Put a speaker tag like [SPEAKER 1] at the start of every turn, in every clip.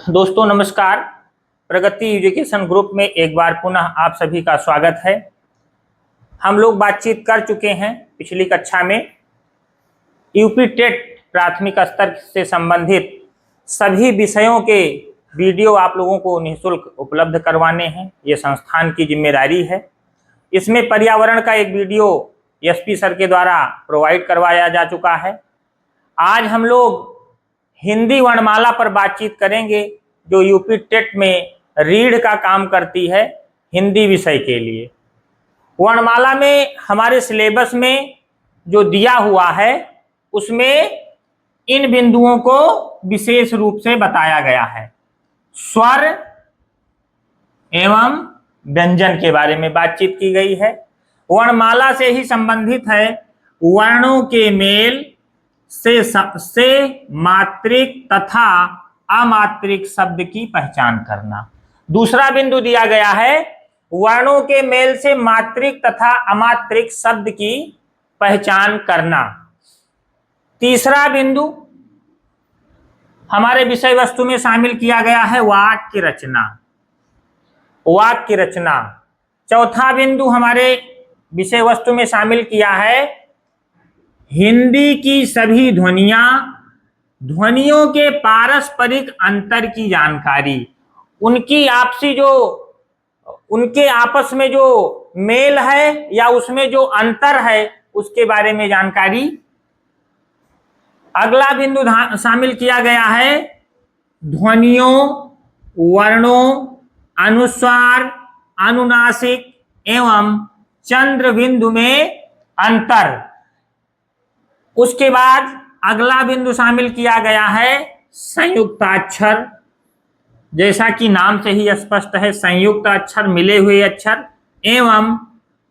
[SPEAKER 1] दोस्तों नमस्कार। प्रगति education group में एक बार पुनः आप सभी का स्वागत है। हम लोग बातचीत कर चुके हैं पिछली कक्षा में यूपी टेट प्राथमिक स्तर से संबंधित सभी विषयों के वीडियो आप लोगों को निःशुल्क उपलब्ध करवाने हैं। ये संस्थान की जिम्मेदारी है। इसमें पर्यावरण का एक वीडियो एसपी सर के द्वारा प्रोवाइड करवाया जा चुका है। आज हम लोग हिंदी वर्णमाला पर बातचीत करेंगे, जो यूपी टेट में रीढ़ का काम करती है हिंदी विषय के लिए। वर्णमाला में हमारे सिलेबस में जो दिया हुआ है उसमें इन बिंदुओं को विशेष रूप से बताया गया है। स्वर एवं व्यंजन के बारे में बातचीत की गई है। वर्णमाला से ही संबंधित है वर्णों के मेल से मात्रिक तथा अमात्रिक शब्द की पहचान करना। दूसरा बिंदु दिया गया है वर्णों के मेल से मात्रिक तथा अमात्रिक शब्द की पहचान करना। तीसरा बिंदु हमारे विषय वस्तु में शामिल किया गया है वाक्य रचना। वाक्य रचना। चौथा बिंदु हमारे विषय वस्तु में शामिल किया है हिंदी की सभी ध्वनियां, ध्वनियों के पारस्परिक अंतर की जानकारी, उनकी आपसी जो उनके आपस में जो मेल है या उसमें जो अंतर है उसके बारे में जानकारी। अगला बिंदु शामिल किया गया है ध्वनियों, वर्णों, अनुस्वार, अनुनासिक एवं चंद्र बिंदु में अंतर। उसके बाद अगला बिंदु शामिल किया गया है संयुक्ताक्षर। जैसा कि नाम से ही स्पष्ट है, संयुक्त अक्षर, मिले हुए अक्षर एवं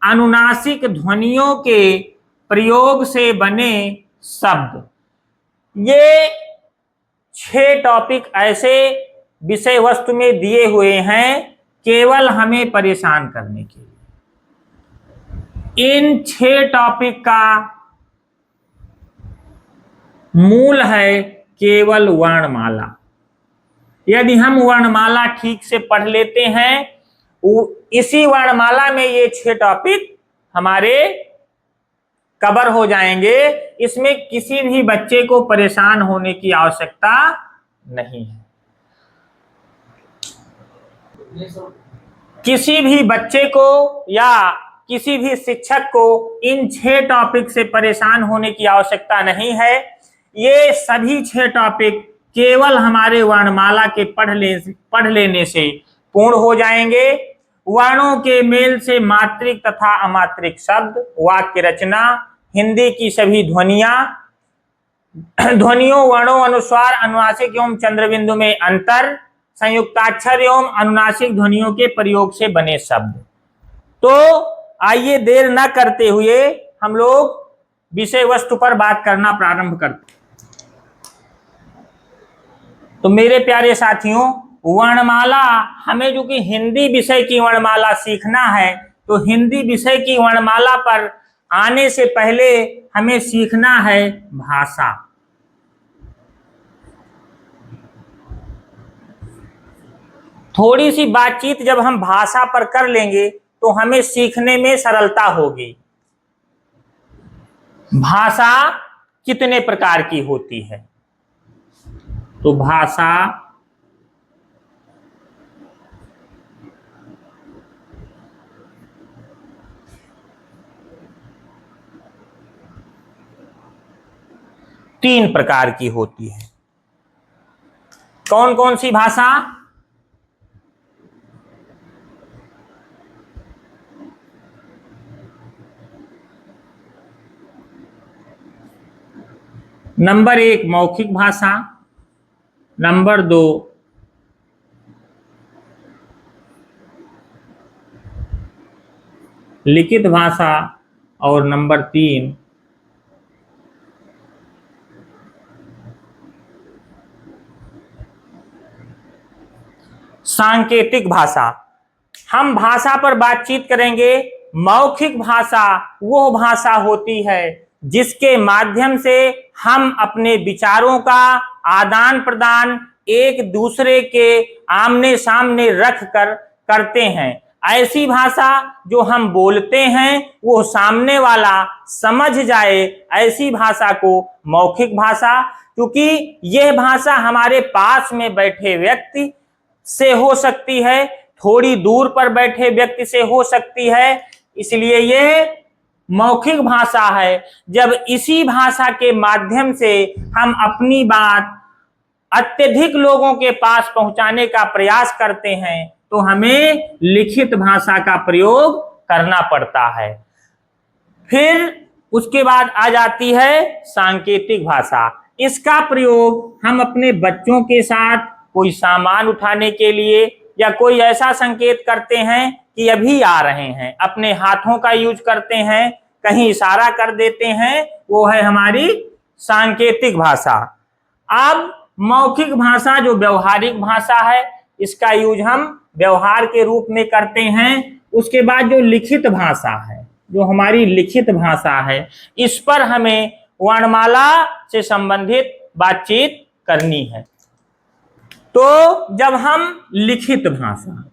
[SPEAKER 1] अनुनासिक ध्वनियों के प्रयोग से बने शब्द। ये 6 टॉपिक ऐसे विषय वस्तु में दिए हुए हैं केवल हमें परेशान करने के लिए। इन 6 टॉपिक का मूल है केवल वर्णमाला। यदि हम वर्णमाला ठीक से पढ़ लेते हैं, इसी वर्णमाला में ये 6 टॉपिक हमारे कवर हो जाएंगे। इसमें किसी भी बच्चे को परेशान होने की आवश्यकता नहीं है। किसी भी बच्चे को या किसी भी शिक्षक को इन 6 टॉपिक से परेशान होने की आवश्यकता नहीं है। ये सभी 6 टॉपिक केवल हमारे वर्णमाला के पढ़ लेने से पूर्ण हो जाएंगे। वर्णों के मेल से मात्रिक तथा अमात्रिक शब्द, वाक्य रचना, हिंदी की सभी ध्वनियां, ध्वनियों, वर्णों, अनुस्वार, अनुनासिक एवं चंद्रबिंदु में अंतर, संयुक्ताक्षर एवं अनुनासिक ध्वनियों के प्रयोग से बने शब्द। तो आइए देर न करते हुए हम लोग विषय वस्तु पर बात करना प्रारंभ करते हैं। तो मेरे प्यारे साथियों, वर्णमाला हमें जो कि हिंदी विषय की वर्णमाला सीखना है, तो हिंदी विषय की वर्णमाला पर आने से पहले हमें सीखना है भाषा। थोड़ी सी बातचीत जब हम भाषा पर कर लेंगे तो हमें सीखने में सरलता होगी। भाषा कितने प्रकार की होती है? तो भाषा तीन प्रकार की होती है। कौन कौन सी भाषा? नंबर 1 मौखिक भाषा, नंबर 2 लिखित भाषा और नंबर 3 सांकेतिक भाषा। हम भाषा पर बातचीत करेंगे। मौखिक भाषा वो भाषा होती है जिसके माध्यम से हम अपने विचारों का आदान प्रदान एक दूसरे के आमने सामने रख कर करते हैं। ऐसी भाषा जो हम बोलते हैं वो सामने वाला समझ जाए, ऐसी भाषा को मौखिक भाषा, क्योंकि यह भाषा हमारे पास में बैठे व्यक्ति से हो सकती है, थोड़ी दूर पर बैठे व्यक्ति से हो सकती है, इसलिए यह मौखिक भाषा है। जब इसी भाषा के माध्यम से हम अपनी बात अत्यधिक लोगों के पास पहुंचाने का प्रयास करते हैं तो हमें लिखित भाषा का प्रयोग करना पड़ता है। फिर उसके बाद आ जाती है सांकेतिक भाषा। इसका प्रयोग हम अपने बच्चों के साथ कोई सामान उठाने के लिए या कोई ऐसा संकेत करते हैं कि अभी आ रहे हैं, अपने हाथों का यूज करते हैं, कहीं इशारा कर देते हैं, वो है हमारी सांकेतिक भाषा। अब मौखिक भाषा जो व्यवहारिक भाषा है, इसका यूज हम व्यवहार के रूप में करते हैं। उसके बाद जो लिखित भाषा है, जो हमारी लिखित भाषा है, इस पर हमें वर्णमाला से संबंधित बातचीत करनी है। तो जब हम लिखित भाषा,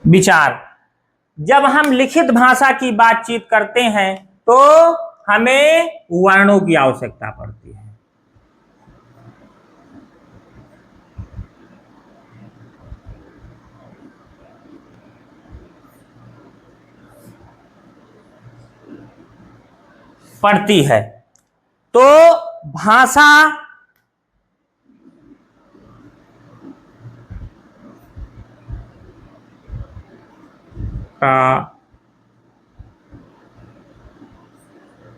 [SPEAKER 1] विचार, जब हम लिखित भाषा की बातचीत करते हैं तो हमें वर्णों की आवश्यकता पड़ती है। तो भाषा का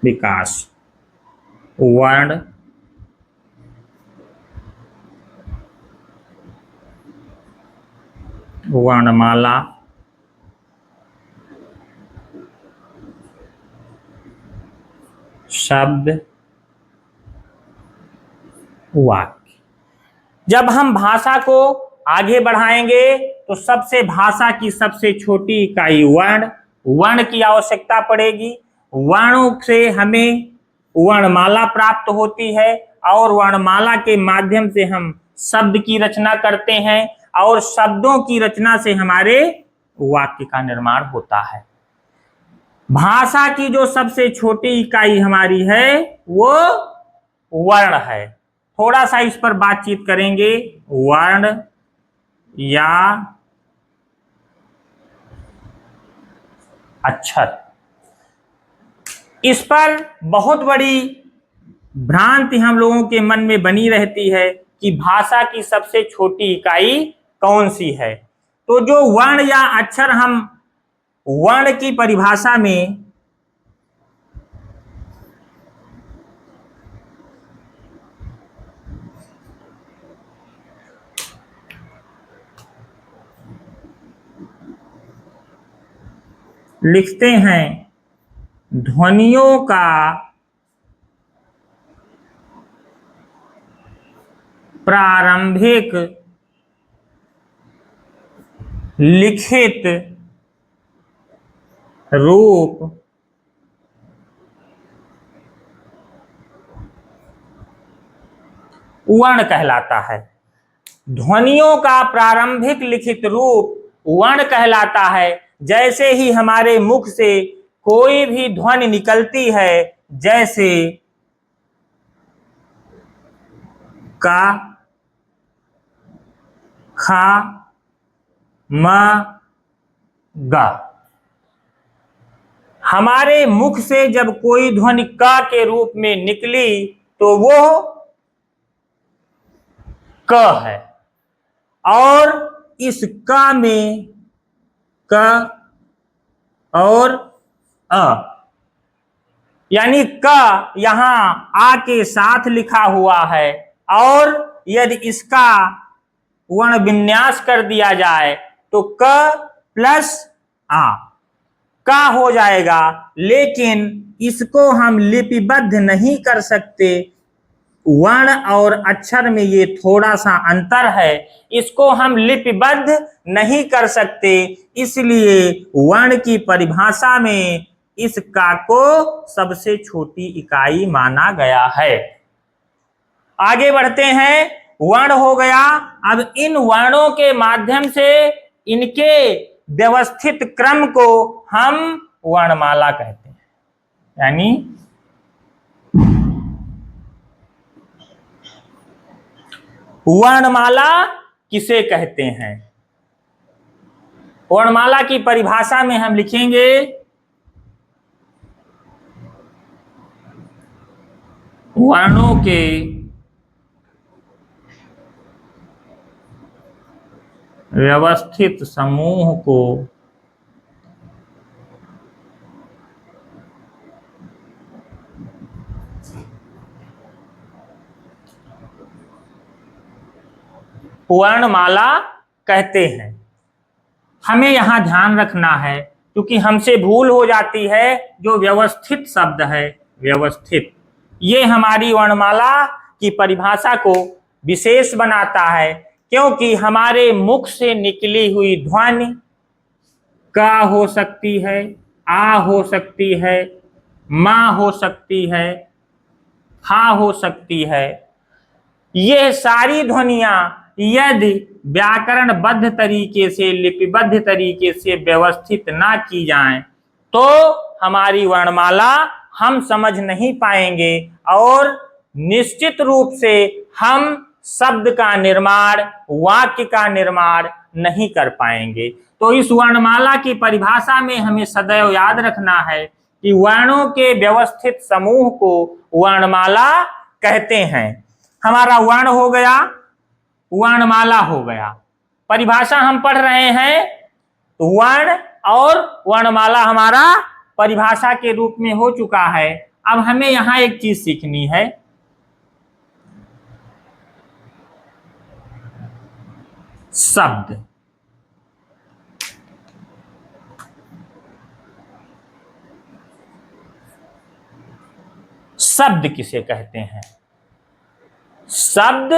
[SPEAKER 1] विकास वर्णमाला, शब्द, वाक्य। जब हम भाषा को आगे बढ़ाएंगे तो सबसे भाषा की सबसे छोटी इकाई वर्ण की आवश्यकता पड़ेगी। वर्णों से हमें वर्णमाला प्राप्त होती है और वर्णमाला के माध्यम से हम शब्द की रचना करते हैं और शब्दों की रचना से हमारे वाक्य का निर्माण होता है। भाषा की जो सबसे छोटी इकाई हमारी है वो वर्ण है। थोड़ा सा इस पर बातचीत करेंगे। वर्ण या अक्षर, इस पर बहुत बड़ी भ्रांति हम लोगों के मन में बनी रहती है कि भाषा की सबसे छोटी इकाई कौन सी है। तो जो वर्ण या अक्षर हम वर्ण की परिभाषा में लिखते हैं, ध्वनियों का प्रारंभिक लिखित रूप वर्ण कहलाता है। ध्वनियों का प्रारंभिक लिखित रूप वर्ण कहलाता है। जैसे ही हमारे मुख से कोई भी ध्वनि निकलती है, जैसे का, खा, म, ग, हमारे मुख से जब कोई ध्वनि क के रूप में निकली तो वो क है। और इस क में क और अ, यानी क यहां आ के साथ लिखा हुआ है और यदि इसका वर्ण विन्यास कर दिया जाए तो क प्लस आ का हो जाएगा, लेकिन इसको हम लिपिबद्ध नहीं कर सकते। वर्ण और अक्षर में ये थोड़ा सा अंतर है, इसको हम लिपिबद्ध नहीं कर सकते, इसलिए वर्ण की परिभाषा में इस का को सबसे छोटी इकाई माना गया है। आगे बढ़ते हैं, वर्ण हो गया। अब इन वर्णों के माध्यम से इनके व्यवस्थित क्रम को हम वर्णमाला कहते हैं। यानी वर्णमाला किसे कहते हैं? वर्णमाला की परिभाषा में हम लिखेंगे वर्णों के व्यवस्थित समूह को वर्णमाला कहते हैं। हमें यहां ध्यान रखना है, क्योंकि हमसे भूल हो जाती है, जो व्यवस्थित शब्द है, व्यवस्थित, ये हमारी वर्णमाला की परिभाषा को विशेष बनाता है, क्योंकि हमारे मुख से निकली हुई ध्वनि का हो सकती है, आ हो सकती है, मां हो सकती है, हा हो सकती है। ये सारी ध्वनियां यदि व्याकरणबद्ध तरीके से, लिपिबद्ध तरीके से व्यवस्थित ना की जाएं, तो हमारी वर्णमाला हम समझ नहीं पाएंगे और निश्चित रूप से हम शब्द का निर्माण, वाक्य का निर्माण नहीं कर पाएंगे। तो इस वर्णमाला की परिभाषा में हमें सदैव याद रखना है कि वर्णों के व्यवस्थित समूह को वर्णमाला कहते हैं। हमारा वर्ण हो गया, वर्णमाला हो गया। परिभाषा हम पढ़ रहे हैं, वर्ण और वर्णमाला हमारा परिभाषा के रूप में हो चुका है। अब हमें यहां एक चीज सीखनी है, शब्द। शब्द किसे कहते हैं? शब्द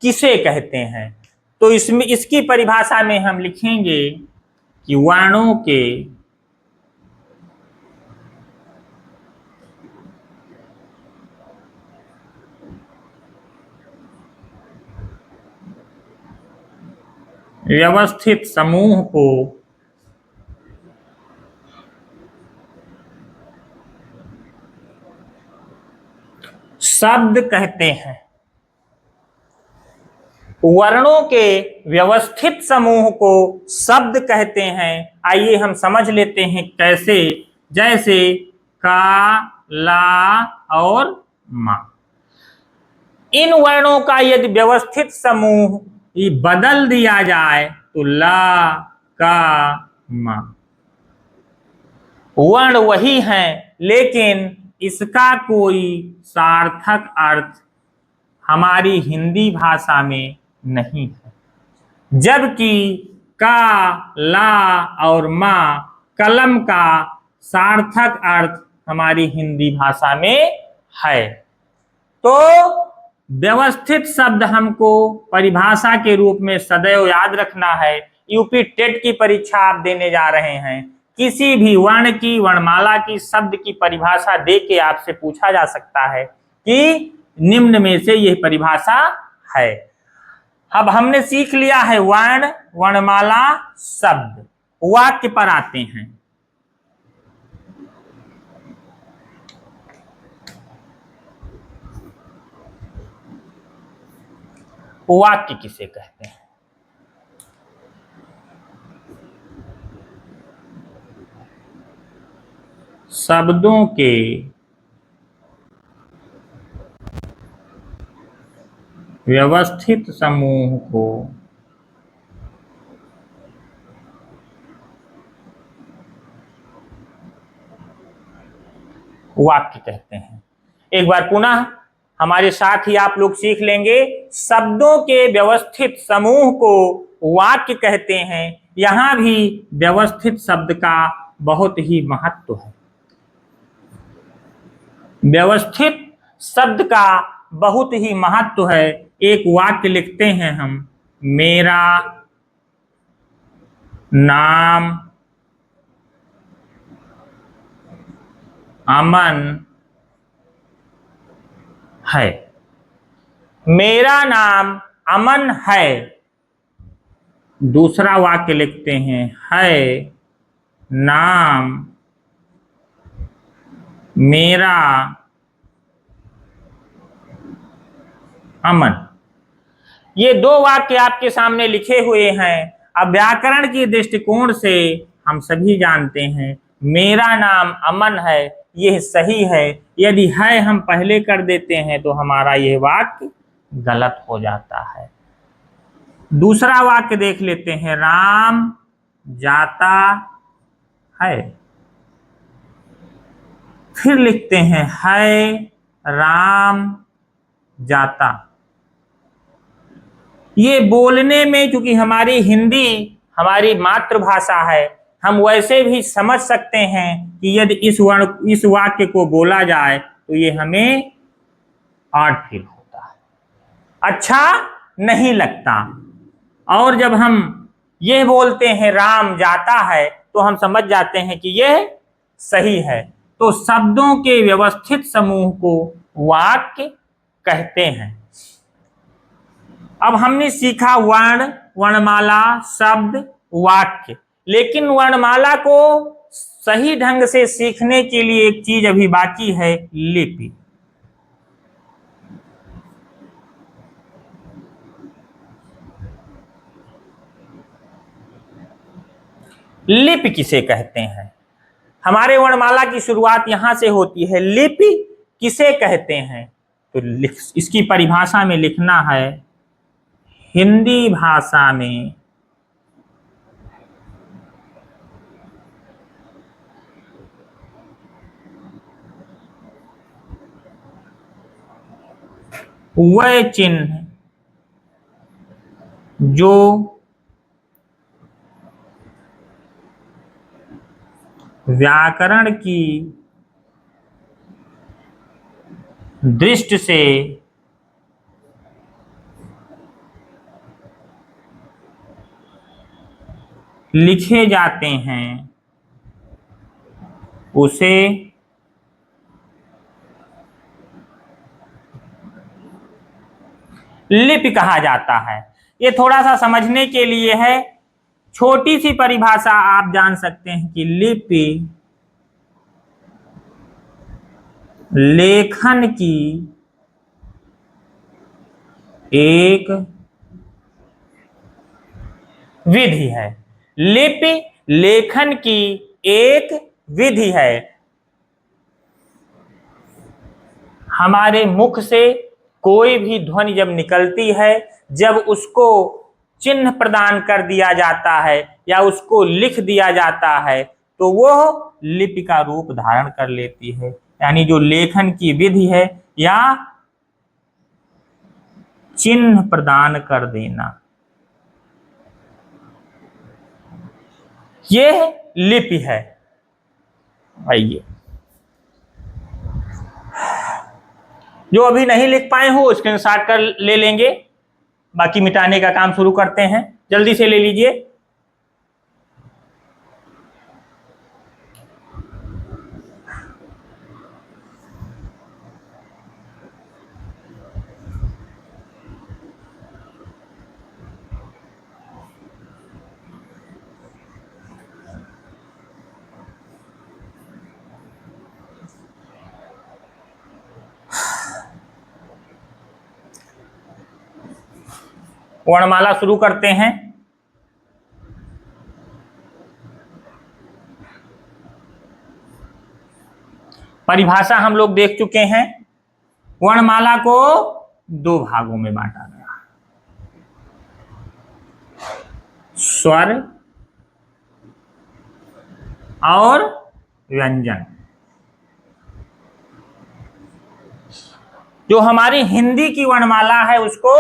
[SPEAKER 1] किसे कहते हैं? तो इसमें इसकी परिभाषा में हम लिखेंगे कि वर्णों के व्यवस्थित समूह को शब्द कहते हैं। वर्णों के व्यवस्थित समूह को शब्द कहते हैं। आइए हम समझ लेते हैं कैसे। जैसे का, ला और मा, इन वर्णों का यदि व्यवस्थित समूह बदल दिया जाए तो ला, का, मा, वर्ण वही हैं, लेकिन इसका कोई सार्थक अर्थ हमारी हिंदी भाषा में नहीं है। जबकि का, ला और मा, कलम का सार्थक अर्थ हमारी हिंदी भाषा में है। तो व्यवस्थित शब्द हमको परिभाषा के रूप में सदैव याद रखना है। यूपी टेट की परीक्षा आप देने जा रहे हैं, किसी भी वर्ण की, वर्णमाला की, शब्द की परिभाषा दे के आपसे पूछा जा सकता है कि निम्न में से यह परिभाषा है। अब हमने सीख लिया है वर्ण, वर्णमाला, शब्द। वाक्य पर आते हैं। वाक्य किसे कहते हैं? शब्दों के व्यवस्थित समूह को वाक्य कहते हैं। एक बार पुनः हमारे साथ ही आप लोग सीख लेंगे, शब्दों के व्यवस्थित समूह को वाक्य कहते हैं। यहां भी व्यवस्थित शब्द का बहुत ही महत्व है। व्यवस्थित शब्द का बहुत ही महत्व है। एक वाक्य लिखते हैं हम, मेरा नाम अमन है। मेरा नाम अमन है। दूसरा वाक्य लिखते हैं, है नाम मेरा अमन। ये दो वाक्य आपके सामने लिखे हुए हैं। अब व्याकरण के दृष्टिकोण से हम सभी जानते हैं मेरा नाम अमन है, यह सही है। यदि है हम पहले कर देते हैं तो हमारा यह वाक्य गलत हो जाता है। दूसरा वाक्य देख लेते हैं, राम जाता है। फिर लिखते हैं, है राम जाता। ये बोलने में, चूंकि हमारी हिंदी हमारी मातृभाषा है, हम वैसे भी समझ सकते हैं कि यदि इस वाक्य को बोला जाए तो ये हमें ऑड फील होता है, अच्छा नहीं लगता। और जब हम ये बोलते हैं राम जाता है तो हम समझ जाते हैं कि यह सही है। तो शब्दों के व्यवस्थित समूह को वाक्य कहते हैं। अब हमने सीखा वर्ण, वर्णमाला, शब्द, वाक्य। लेकिन वर्णमाला को सही ढंग से सीखने के लिए एक चीज अभी बाकी है, लिपि। लिपि किसे कहते हैं? हमारे वर्णमाला की शुरुआत यहां से होती है। लिपि किसे कहते हैं? तो इसकी परिभाषा में लिखना है, हिंदी भाषा में वह चिन्ह जो व्याकरण की दृष्टि से लिखे जाते हैं उसे लिपि कहा जाता है। ये थोड़ा सा समझने के लिए है, छोटी सी परिभाषा आप जान सकते हैं कि लिपि लेखन की एक विधि है। लिपि लेखन की एक विधि है। हमारे मुख से कोई भी ध्वनि जब निकलती है, जब उसको चिन्ह प्रदान कर दिया जाता है या उसको लिख दिया जाता है तो वो लिपि का रूप धारण कर लेती है। यानी जो लेखन की विधि है या चिन्ह प्रदान कर देना, ये लिपि है। आइए, जो अभी नहीं लिख पाए हो स्क्रीनशॉट कर ले लेंगे, बाकी मिटाने का काम शुरू करते हैं। जल्दी से ले लीजिए। वर्णमाला शुरू करते हैं। परिभाषा हम लोग देख चुके हैं। वर्णमाला को दो भागों में बांटा गया, स्वर और व्यंजन। जो हमारी हिंदी की वर्णमाला है उसको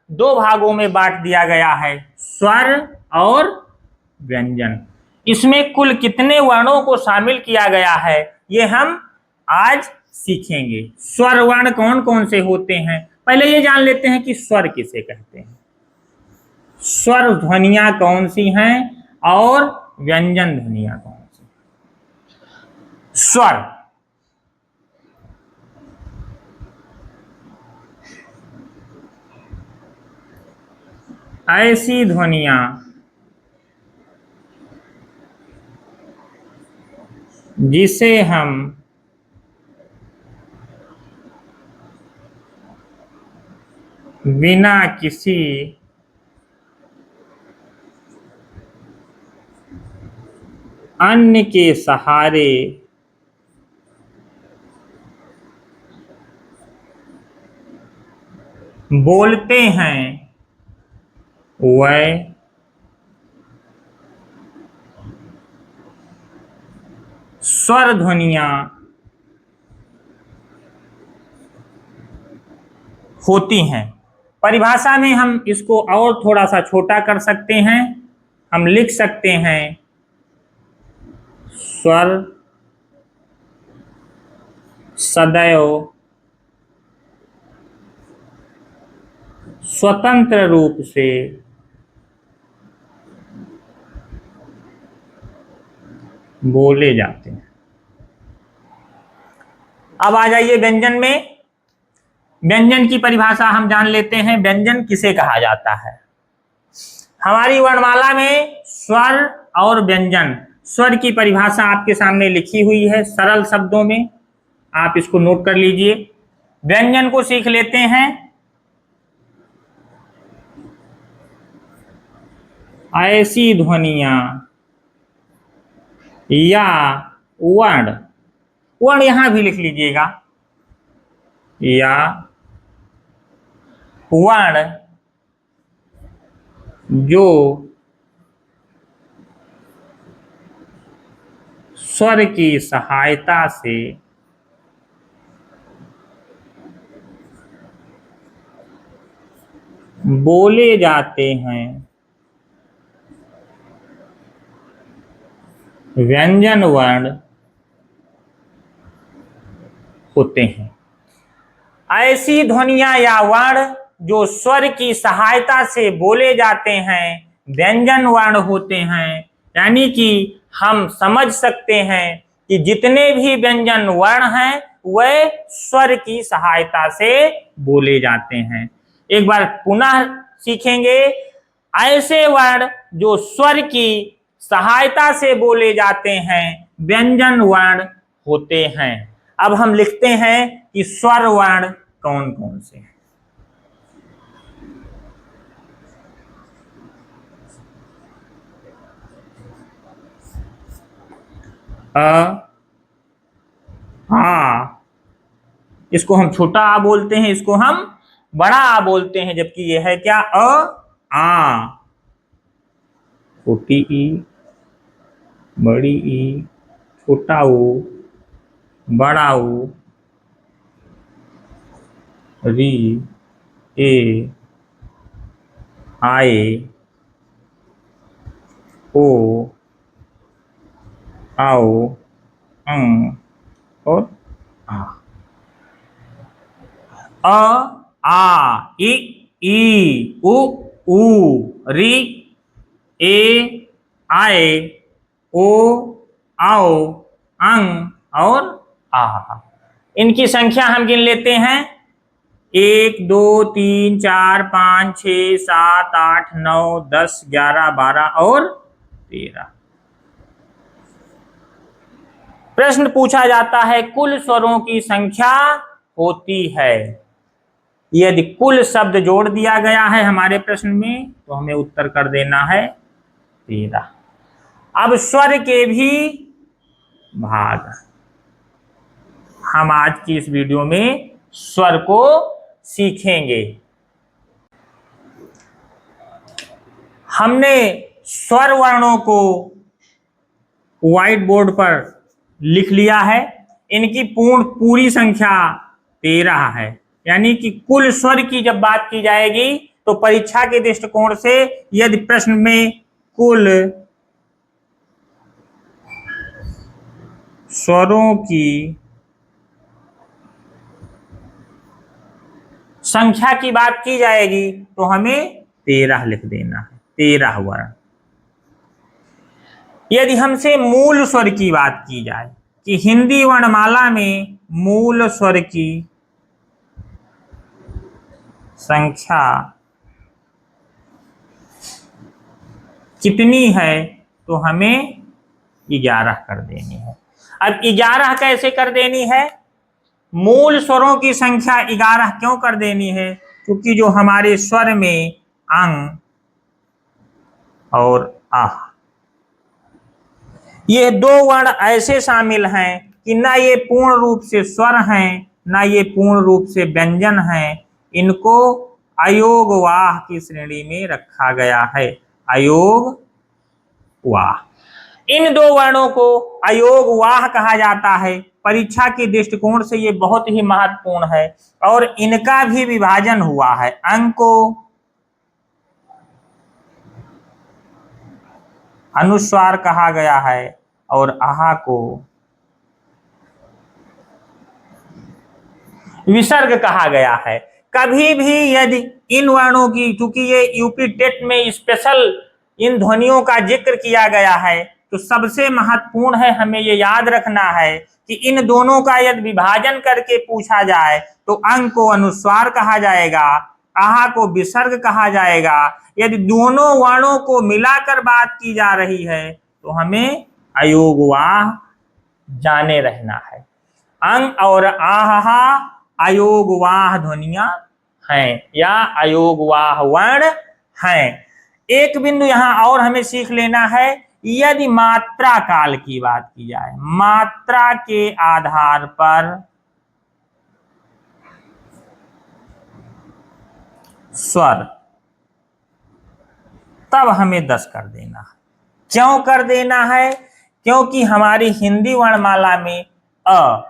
[SPEAKER 1] दो भागों में बांट दिया गया है, स्वर और व्यंजन। इसमें कुल कितने वर्णों को शामिल किया गया है ये हम आज सीखेंगे। स्वर वर्ण कौन कौन से होते हैं, पहले ये जान लेते हैं कि स्वर किसे कहते हैं। स्वर ध्वनियां कौन सी हैं और व्यंजन ध्वनियां कौन सी। स्वर, ऐसी ध्वनियां जिसे हम बिना किसी अन्य के सहारे बोलते हैं, वह स्वर ध्वनियां होती हैं। परिभाषा में हम इसको और थोड़ा सा छोटा कर सकते हैं, हम लिख सकते हैं स्वर सदैव स्वतंत्र रूप से बोले जाते हैं। अब आ जाइए व्यंजन में। व्यंजन की परिभाषा हम जान लेते हैं। व्यंजन किसे कहा जाता है। हमारी वर्णमाला में स्वर और व्यंजन, स्वर की परिभाषा आपके सामने लिखी हुई है सरल शब्दों में, आप इसको नोट कर लीजिए। व्यंजन को सीख लेते हैं। ऐसी ध्वनियां या वर्ण, वर्ण यहां भी लिख लीजिएगा, या वर्ण जो स्वर की सहायता से बोले जाते हैं, व्यंजन वर्ण होते हैं। ऐसी ध्वनियां या वर्ण जो स्वर की सहायता से बोले जाते हैं, व्यंजन वर्ण होते हैं। यानी कि हम समझ सकते हैं कि जितने भी व्यंजन वर्ण हैं वह स्वर की सहायता से बोले जाते हैं। एक बार पुनः सीखेंगे। ऐसे वर्ण जो स्वर की सहायता से बोले जाते हैं, व्यंजन वर्ण होते हैं। अब हम लिखते हैं कि स्वर वर्ण कौन कौन से हैं। अ, आ, इसको हम छोटा आ बोलते हैं, इसको हम बड़ा आ बोलते हैं, जबकि यह है क्या, आ। छोटी ई, बड़ी ई, छोटा ओ, बड़ा ओ, री, ए, आए, ओ, आओ, और आ। आ, ई, उ, री, ए, आए, ओ, आओ, और आ। इनकी संख्या हम गिन लेते हैं। 1 2 3 4 5 6 7 8 9 10 11 12 और 13। प्रश्न पूछा जाता है कुल स्वरों की संख्या होती है। यदि कुल शब्द जोड़ दिया गया है हमारे प्रश्न में तो हमें उत्तर कर देना है 13। अब स्वर के भी भाग, हम आज की इस वीडियो में स्वर को सीखेंगे। हमने स्वर वर्णों को व्हाइट बोर्ड पर लिख लिया है। इनकी पूरी संख्या 13 है। यानी कि कुल स्वर की जब बात की जाएगी तो परीक्षा के दृष्टिकोण से यदि प्रश्न में कुल स्वरों की संख्या की बात की जाएगी तो हमें 13 लिख देना है, 13 वर्ण। यदि हमसे मूल स्वर की बात की जाए कि हिंदी वर्णमाला में मूल स्वर की संख्या कितनी है, तो हमें 11 कर देनी है। अब 11 कैसे कर देनी है? मूल स्वरों की संख्या 11 क्यों कर देनी है? क्योंकि जो हमारे स्वर में अंग और आह, ये दो वर्ण ऐसे शामिल हैं कि ना ये पूर्ण रूप से स्वर हैं, ना ये पूर्ण रूप से व्यंजन हैं। इनको अयोगवाह की श्रेणी में रखा गया है। अयोगवाह। इन दो वर्णों को अयोगवाह कहा जाता है। परीक्षा के दृष्टिकोण से ये बहुत ही महत्वपूर्ण है और इनका भी विभाजन हुआ है। अंग को अनुस्वार कहा गया है और आहा को विसर्ग कहा गया है। कभी भी यदि इन वर्णों की, चूंकि ये यूपी टेट में स्पेशल इन ध्वनियों का जिक्र किया गया है, तो सबसे महत्वपूर्ण है, हमें ये याद रखना है कि इन दोनों का यदि विभाजन करके पूछा जाए तो अंग को अनुस्वार कहा जाएगा, आहा को विसर्ग कहा जाएगा। यदि दोनों वर्णों को मिलाकर बात की जा रही है तो हमें अयोगवाह जाने रहना है। अंग और आहा अयोगवाह ध्वनियां हैं या अयोगवाह वर्ण हैं। एक बिंदु यहां और हमें सीख लेना है। यदि मात्रा काल की बात की जाए, मात्रा के आधार पर स्वर, तब हमें 10 कर देना है। क्यों कर देना है? क्योंकि हमारी हिंदी वर्णमाला में अ,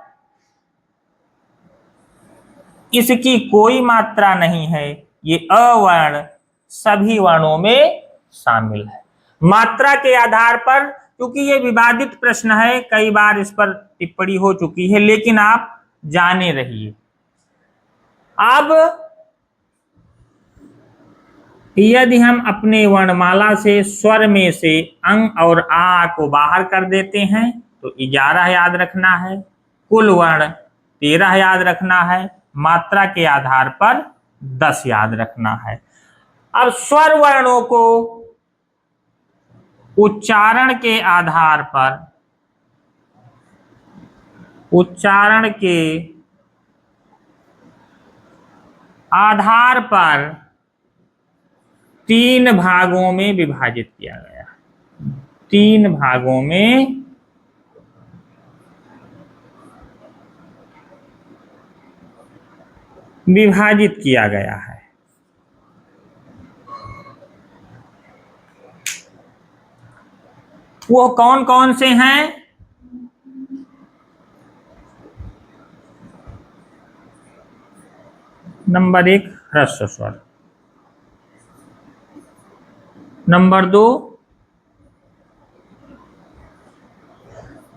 [SPEAKER 1] इसकी कोई मात्रा नहीं है। ये अवर्ण सभी वर्णों में शामिल है। मात्रा के आधार पर, क्योंकि ये विवादित प्रश्न है, कई बार इस पर टिप्पणी हो चुकी है, लेकिन आप जाने रहिए। अब यदि हम अपने वर्णमाला से स्वर में से अंग और आ को बाहर कर देते हैं तो 11 याद रखना है, कुल वर्ण 13 याद रखना है, मात्रा के आधार पर 10 याद रखना है। अब स्वर वर्णों को उच्चारण के आधार पर, उच्चारण के आधार पर 3 भागों में विभाजित किया गया। 3 भागों में विभाजित किया गया है। वो कौन कौन से हैं? नंबर 1 ह्रस्व स्वर, नंबर 2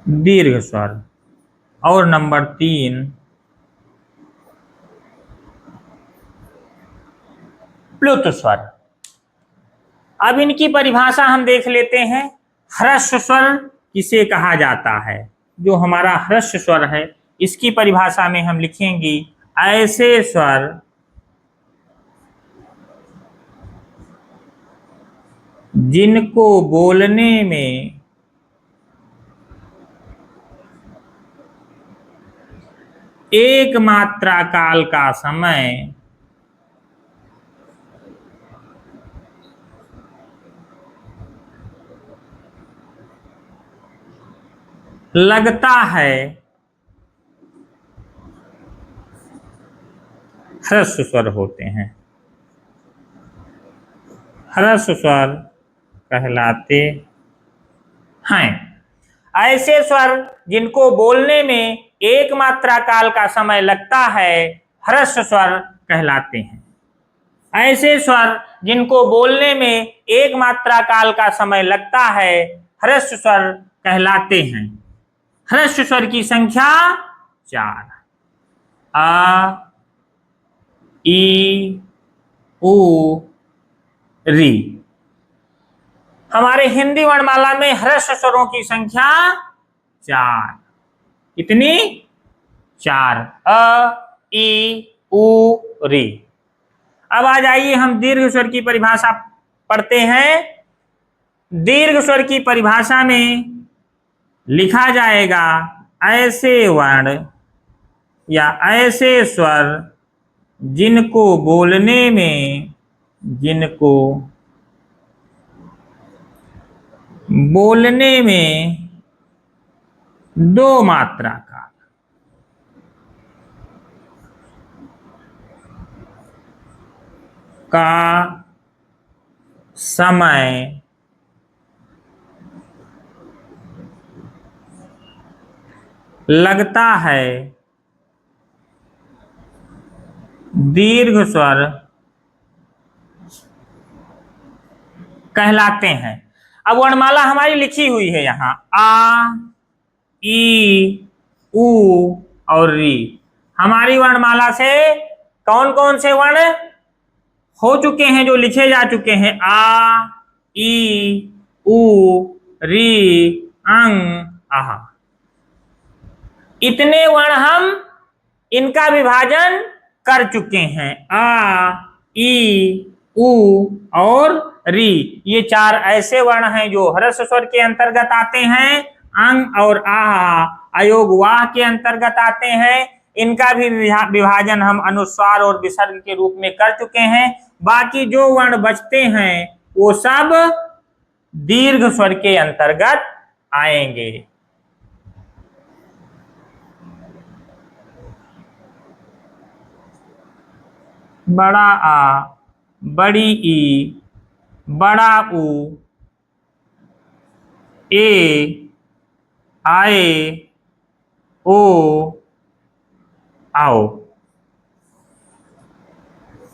[SPEAKER 1] दीर्घ स्वर और नंबर 3 प्लुत स्वर। अब इनकी परिभाषा हम देख लेते हैं। ह्रस्व स्वर किसे कहा जाता है? जो हमारा ह्रस्व स्वर है, इसकी परिभाषा में हम लिखेंगे ऐसे स्वर जिनको बोलने में एक मात्रा काल का समय लगता है, ह्रस्व स्वर होते हैं। ह्रस्व स्वर कहलाते हैं। ऐसे स्वर जिनको बोलने में एक मात्रा काल का समय लगता है, ह्रस्व स्वर कहलाते हैं। ऐसे स्वर जिनको बोलने में एक मात्रा काल का समय लगता है, ह्रस्व स्वर कहलाते हैं। ह्रस्व स्वर की संख्या 4। अ, ई उ री। हमारे हिंदी वर्णमाला में ह्रस्व स्वरों की संख्या 4। कितनी? 4। अ, ई, उ, री। अब आ जाइए हम दीर्घ स्वर की परिभाषा पढ़ते हैं। दीर्घ स्वर की परिभाषा में लिखा जाएगा ऐसे वर्ण या ऐसे स्वर जिनको बोलने में दो मात्रा का समय लगता है, दीर्घ स्वर कहलाते हैं। अब वर्णमाला हमारी लिखी हुई है यहाँ आ, ई, उ और री। हमारी वर्णमाला से कौन कौन से वर्ण हो चुके हैं, जो लिखे जा चुके हैं? आ, ई, उ, री, अंग, आह। इतने वर्ण हम इनका विभाजन कर चुके हैं। आ, ई, उ और री, ये 4 ऐसे वर्ण हैं जो ह्रस्व स्वर के अंतर्गत आते हैं। अंग और आह अयोग वाह के अंतर्गत आते हैं। इनका भी विभाजन हम अनुस्वार और विसर्ग के रूप में कर चुके हैं। बाकी जो वर्ण बचते हैं वो सब दीर्घ स्वर के अंतर्गत आएंगे। बड़ा आ, बड़ी ई, बड़ा उ, ए, आए, ओ, आओ।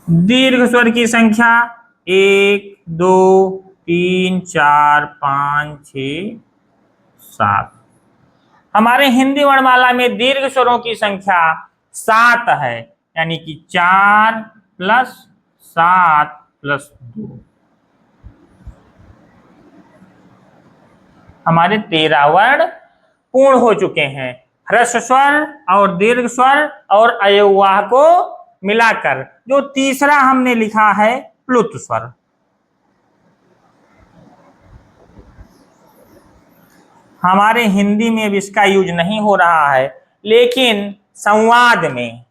[SPEAKER 1] दीर्घ स्वर की संख्या 1, 2, 3, 4, 5, 6, 7। हमारे हिंदी वर्णमाला में दीर्घ स्वरों की संख्या 7 है, यानी कि 4 + 7 + 2। हमारे 13 वर्ण पूर्ण हो चुके हैं। ह्रस्व स्वर और दीर्घ स्वर और अयोगवाह को मिलाकर। जो तीसरा हमने लिखा है प्लुत स्वर। हमारे हिंदी में अब इसका यूज नहीं हो रहा है, लेकिन संवाद में,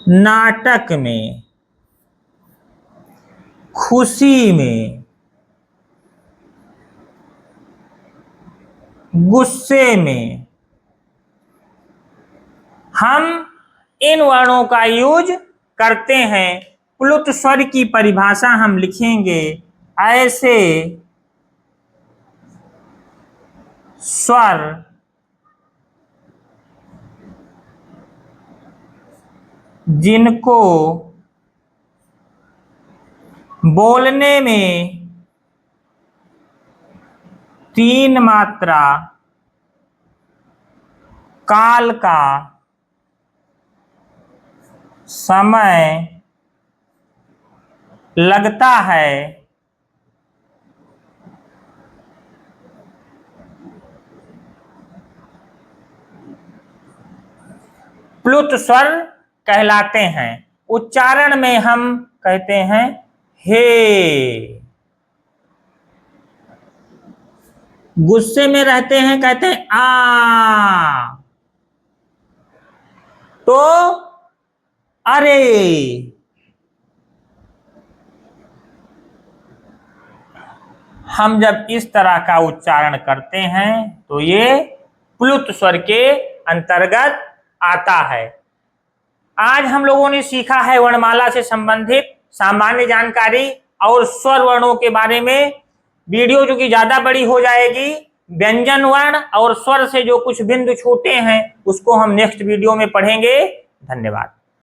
[SPEAKER 1] नाटक में, खुशी में, गुस्से में हम इन वर्णों का यूज करते हैं। प्लुत स्वर की परिभाषा हम लिखेंगे ऐसे स्वर जिनको बोलने में 3 मात्रा काल का समय लगता है, प्लुत स्वर कहलाते हैं। उच्चारण में हम कहते हैं हे। गुस्से में रहते हैं, कहते हैं आ। तो अरे। हम जब इस तरह का उच्चारण करते हैं तो ये प्लुत स्वर के अंतर्गत आता है। आज हम लोगों ने सीखा है वर्णमाला से संबंधित सामान्य जानकारी और स्वर वर्णों के बारे में। वीडियो जो कि ज्यादा बड़ी हो जाएगी, व्यंजन वर्ण और स्वर से जो कुछ बिंदु छूटे हैं उसको हम नेक्स्ट वीडियो में पढ़ेंगे। धन्यवाद।